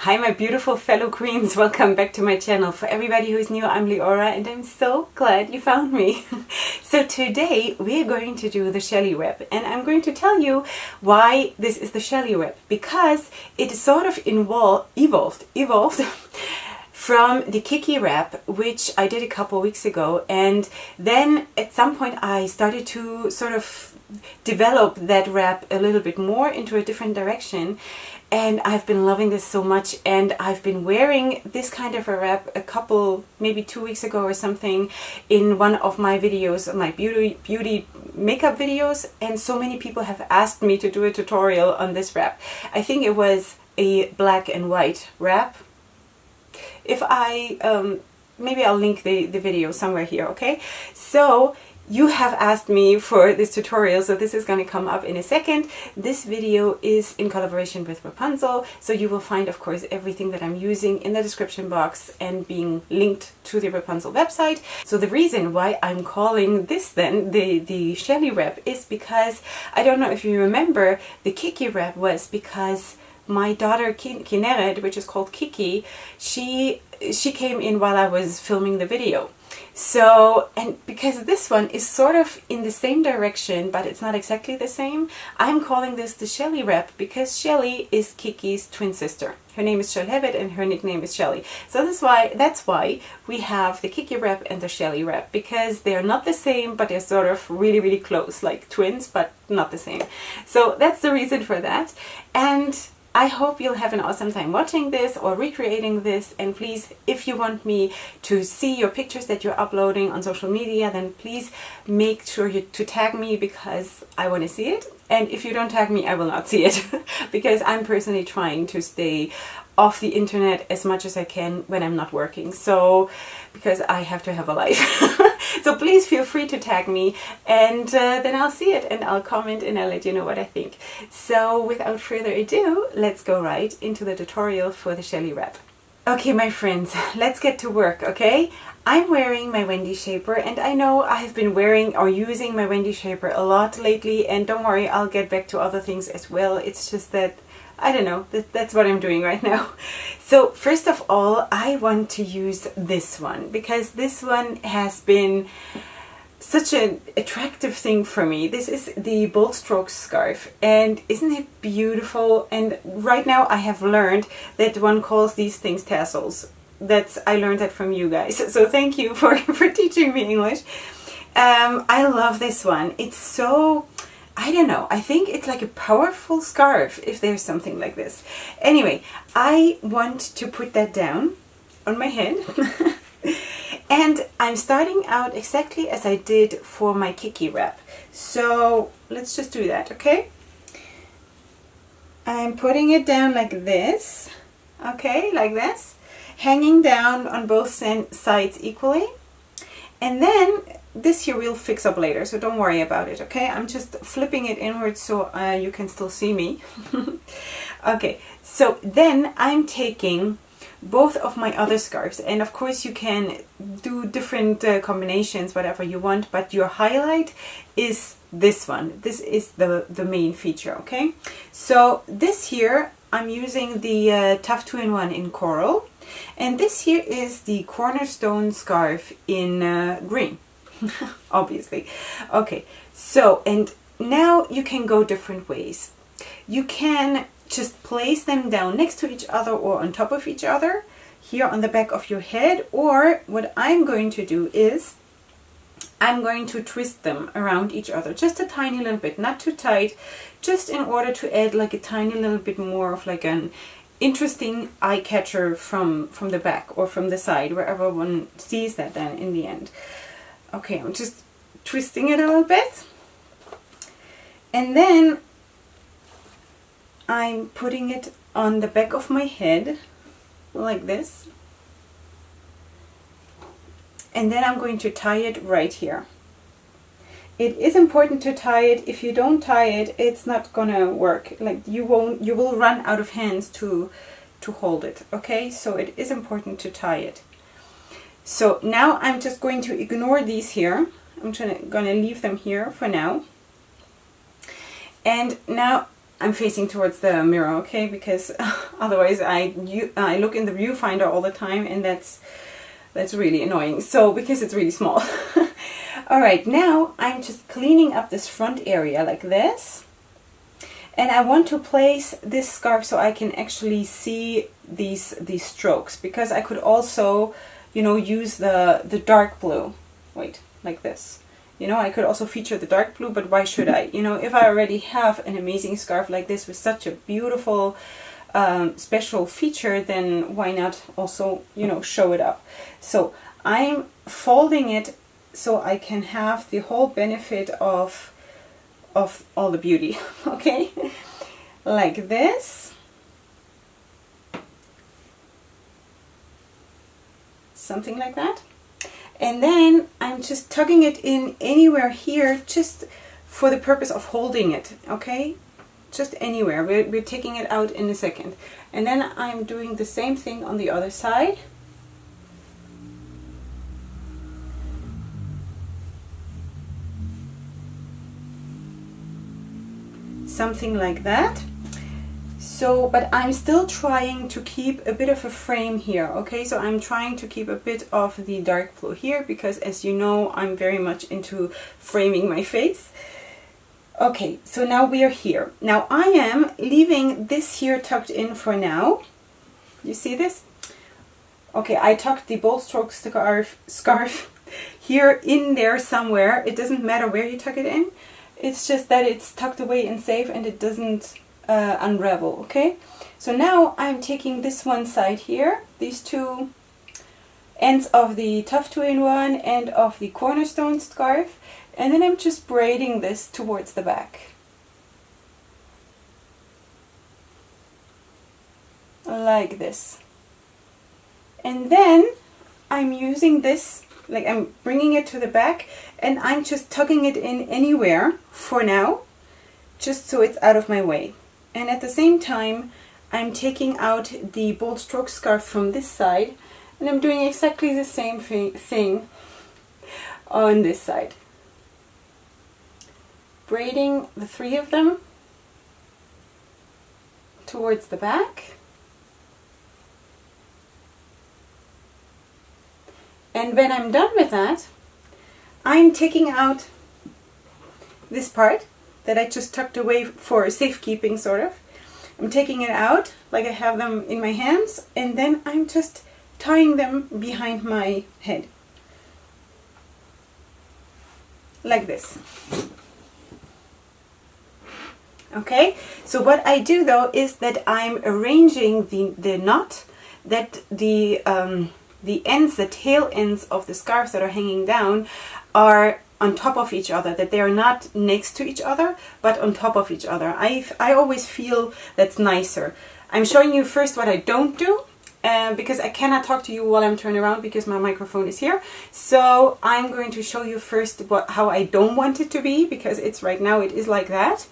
Hi my beautiful fellow queens, welcome back to my channel. For everybody who is new, I'm Leorah and I'm so glad you found me. So today we're going to do the Shelly Wrap, and I'm going to tell you why this is the Shelly Wrap, because it sort of evolved from the Kiki wrap, which I did a couple weeks ago, and then at some point I started to sort of develop that wrap a little bit more into a different direction. And I've been loving this so much, and I've been wearing this kind of a wrap a couple, maybe 2 weeks ago or something, in one of my videos, my beauty makeup videos, and so many people have asked me to do a tutorial on this wrap. I think it was a black and white wrap. If I, maybe I'll link the video somewhere here, okay? So you have asked me for this tutorial, so this is going to come up in a second. This video is in collaboration with Wrapunzel, so you will find, of course, everything that I'm using in the description box and being linked to the Wrapunzel website. So the reason why I'm calling this then the Shelly Wrap is because, I don't know if you remember, the Kiki wrap was because my daughter Kinneret, which is called Kiki, she came in while I was filming the video. So, and because this one is sort of in the same direction, but it's not exactly the same, I'm calling this the Shelly Wrap because Shelly is Kiki's twin sister. Her name is Shelly and her nickname is Shelly. So that's why we have the Kiki wrap and the Shelly wrap, because they're not the same, but they're sort of really, really close, like twins, but not the same. So that's the reason for that. And I hope you'll have an awesome time watching this or recreating this, and please, if you want me to see your pictures that you're uploading on social media, then please make sure to tag me, because I want to see it. And if you don't tag me, I will not see it because I'm personally trying to stay off the internet as much as I can when I'm not working, so because I have to have a life. So please feel free to tag me, and then I'll see it and I'll comment and I'll let you know what I think. So without further ado, let's go right into the tutorial for the Shelly Wrap. Okay, my friends, let's get to work, okay? I'm wearing my Wendy shaper, and I know I've been wearing or using my Wendy shaper a lot lately, and don't worry, I'll get back to other things as well. It's just that, I don't know, that's what I'm doing right now. So first of all, I want to use this one because this one has been such an attractive thing for me. This is the Bold Strokes scarf, and isn't it beautiful? And right now I have learned that one calls these things tassels. I learned that from you guys, so thank you for teaching me English. I love this one. It's so, I don't know, I think it's like a powerful scarf if there's something like this. Anyway, I want to put that down on my head. And I'm starting out exactly as I did for my Kiki wrap. So let's just do that, okay? I'm putting it down like this, okay, like this, hanging down on both sides equally. And then this here we'll fix up later, so don't worry about it, okay? I'm just flipping it inwards so you can still see me. Okay, so then I'm taking both of my other scarves, and of course you can do different combinations, whatever you want, but your highlight is this one. This is the main feature, okay? So this here, I'm using the Tough 2-in-1 in coral, and this here is the Cornerstone scarf in green. Obviously. Okay, so, and now you can go different ways. You can just place them down next to each other or on top of each other here on the back of your head, or what I'm going to do is I'm going to twist them around each other just a tiny little bit, not too tight, just in order to add like a tiny little bit more of like an interesting eye catcher from the back or from the side, wherever one sees that then in the end. Okay, I'm just twisting it a little bit, and then I'm putting it on the back of my head like this, and then I'm going to tie it right here. It is important to tie it. If you don't tie it, it's not gonna work. Like you will run out of hands to hold it, okay? So it is important to tie it. So now I'm just going to ignore these here. I'm gonna leave them here for now. And now I'm facing towards the mirror, okay? Because otherwise I look in the viewfinder all the time, and that's really annoying. So, because it's really small. All right, now I'm just cleaning up this front area like this. And I want to place this scarf so I can actually see these strokes, because I could also, you know, use the dark blue. Wait, like this. You know, I could also feature the dark blue, but why should I? You know, if I already have an amazing scarf like this with such a beautiful special feature, then why not also, you know, show it up? So I'm folding it so I can have the whole benefit of all the beauty, okay? Like this. Something like that. And then I'm just tugging it in anywhere here, just for the purpose of holding it, okay? Just anywhere. We're taking it out in a second. And then I'm doing the same thing on the other side. Something like that. So, but I'm still trying to keep a bit of a frame here, okay? So I'm trying to keep a bit of the dark blue here, because as you know, I'm very much into framing my face. Okay, so now we are here. Now I am leaving this here tucked in for now. You see this? Okay, I tucked the bold stroke scarf here in there somewhere. It doesn't matter where you tuck it in. It's just that it's tucked away and safe, and it doesn't unravel, okay? So now I'm taking this one side here, these two ends of the Tough 2-in-1 and of the cornerstone scarf, and then I'm just braiding this towards the back. Like this. And then I'm using this, like I'm bringing it to the back, and I'm just tucking it in anywhere for now, just so it's out of my way. And at the same time, I'm taking out the bold stroke scarf from this side, and I'm doing exactly the same thing on this side. Braiding the three of them towards the back. And when I'm done with that, I'm taking out this part that I just tucked away for safekeeping, sort of. I'm taking it out, like I have them in my hands, and then I'm just tying them behind my head. Like this. Okay, so what I do though is that I'm arranging the knot, that the ends, the tail ends of the scarves that are hanging down are on top of each other, that they are not next to each other, but on top of each other. I always feel that's nicer. I'm showing you first what I don't do, because I cannot talk to you while I'm turned around because my microphone is here. So I'm going to show you first how I don't want it to be, because it's right now it is like that.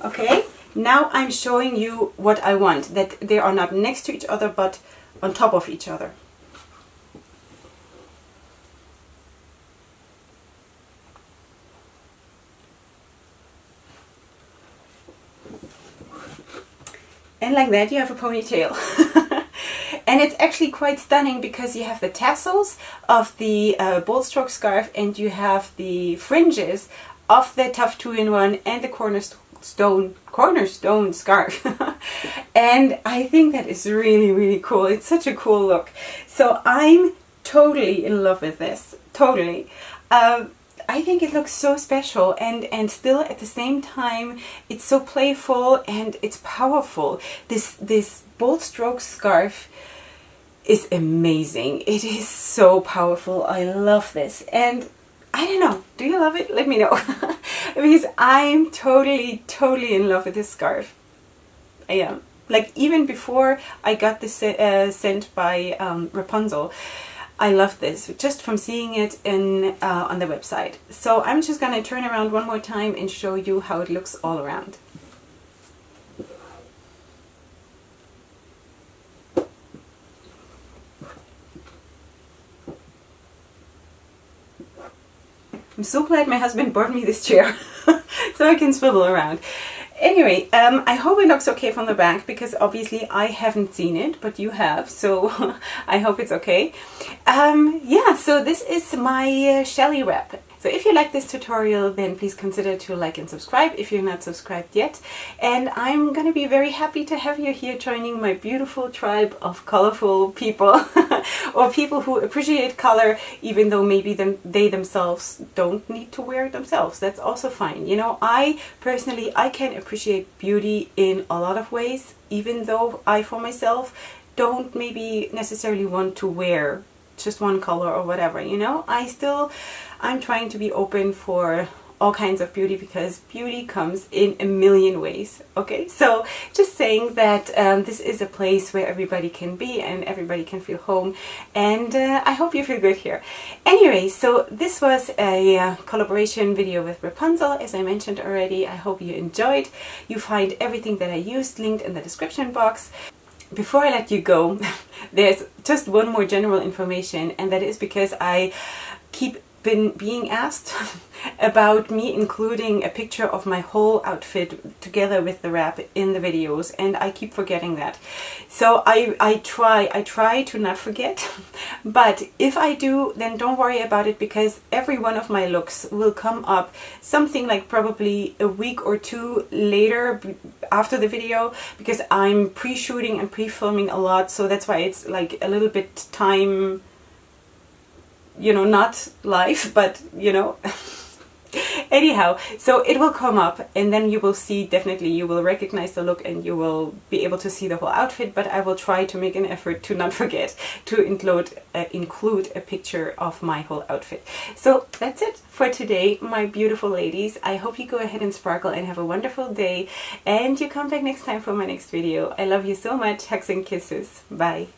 Okay, now I'm showing you what I want, that they are not next to each other but on top of each other. And like that you have a ponytail. And it's actually quite stunning, because you have the tassels of the bold stroke scarf, and you have the fringes of the Tough 2-in-1 and the cornerstone scarf. And I think that is really, really cool. It's such a cool look. So I'm totally in love with this. Totally. I think it looks so special, and still at the same time it's so playful and it's powerful. This bold stroke scarf is amazing. It is so powerful. I love this, and I don't know, do you love it? Let me know. Because I'm totally in love with this scarf. I am. Like, even before I got this sent by Wrapunzel, I love this just from seeing it in on the website. So I'm just gonna turn around one more time and show you how it looks all around. I'm so glad my husband bought me this chair so I can swivel around. Anyway, I hope it looks okay from the back, because obviously I haven't seen it, but you have, so I hope it's okay. Yeah, so this is my Shelly Wrap. So if you like this tutorial, then please consider to like and subscribe if you're not subscribed yet. And I'm gonna be very happy to have you here joining my beautiful tribe of colorful people or people who appreciate color, even though maybe they themselves don't need to wear it themselves. That's also fine. You know, I personally, I can appreciate beauty in a lot of ways, even though I for myself don't maybe necessarily want to wear just one color or whatever, you know. I'm trying to be open for all kinds of beauty, because beauty comes in a million ways. Okay, so just saying that this is a place where everybody can be and everybody can feel home, and I hope you feel good here. Anyway, so this was a collaboration video with Wrapunzel, as I mentioned already. I hope you enjoyed. You find everything that I used linked in the description box. Before I let you go, there's just one more general information, and that is because I keep being asked about me including a picture of my whole outfit together with the wrap in the videos, and I keep forgetting that. So I try to not forget, but if I do, then don't worry about it, because every one of my looks will come up something like probably a week or two later after the video, because I'm pre-shooting and pre-filming a lot, so that's why it's like a little bit time, you know, not live, but you know. Anyhow, so it will come up, and then you will see, definitely you will recognize the look and you will be able to see the whole outfit, but I will try to make an effort to not forget to include a picture of my whole outfit. So that's it for today, my beautiful ladies. I hope you go ahead and sparkle and have a wonderful day, and you come back next time for my next video. I love you so much. Hugs and kisses. Bye.